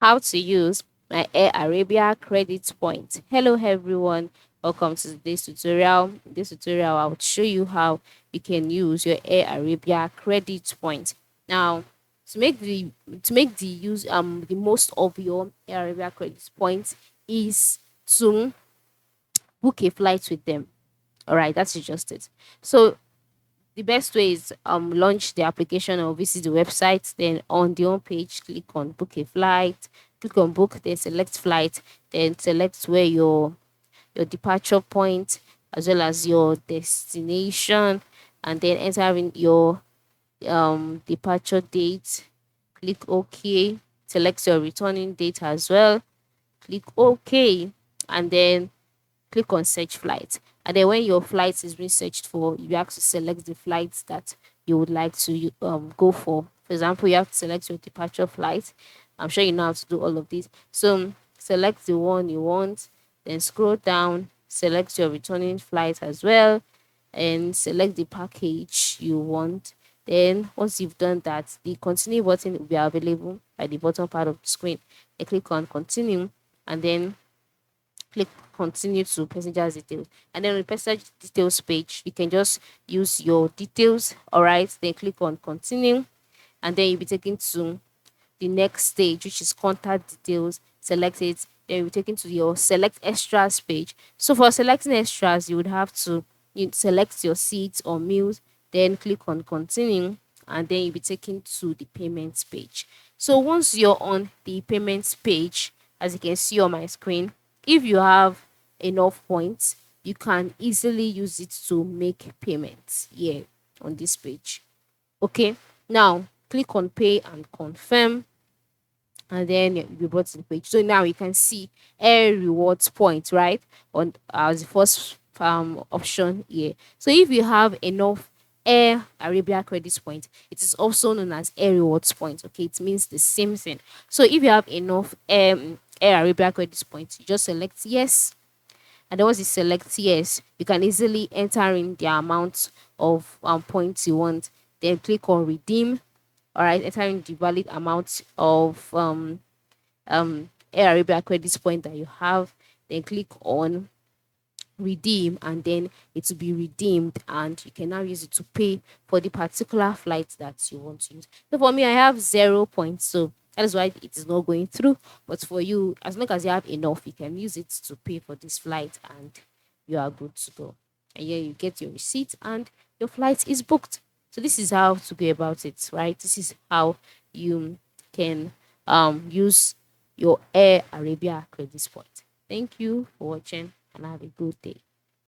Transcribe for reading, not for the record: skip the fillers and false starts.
How to use my Air Arabia credit point. Hello everyone, welcome to today's tutorial. In this tutorial, I will show you how you can use your Air Arabia credit point. Now, to make the use the most of your Air Arabia credit points is to book a flight with them. All right, that's just it. So the best way is launch the application or visit the website. Then on the home page, click on book a flight. Click on book, then select flight, then select where your departure point as well as your destination, and then enter in your departure date. Click OK. Select your returning date as well. Click OK, and then click on search flight. And then when your flight is being searched for, you have to select the flights that you would like to go for. For example, you have to select your departure flight. I'm sure you know how to do all of this. So select the one you want, then scroll down, select your returning flight as well, and select the package you want. Then once you've done that, the continue button will be available at the bottom part of the screen. You click on continue, and then click continue to passengers details, and then on the passenger details page you can just use your details. All right, then click on continue, and then you'll be taken to the next stage, which is contact details. Select it, then you'll be taken to your select extras page. So for selecting extras, you would have to select your seats or meals, then click on continue, and then you'll be taken to the payments page. So once you're on the payments page, as you can see on my screen, if you have enough points, you can easily use it to make payments here on this page. Okay, now click on pay and confirm, and then you'll be brought to the page. So now you can see air rewards points, right? On as the first option here. So if you have enough Air Arabia credit point, it is also known as Air Rewards point. Okay, it means the same thing. So if you have enough Air Arabia credit points, you just select yes, and then once you select yes, you can easily enter in the amount of points you want. Then click on redeem. All right, entering the valid amount of Air Arabia credit point that you have. Then click on redeem, and then it will be redeemed, and you can now use it to pay for the particular flight that you want to use. So for me, I have 0 points, so that is why it is not going through. But for you, as long as you have enough, you can use it to pay for this flight, and you are good to go. And here you get your receipt, and your flight is booked. So this is how to go about it, right? This is how you can use your Air Arabia credit point. Thank you for watching, and have a good day.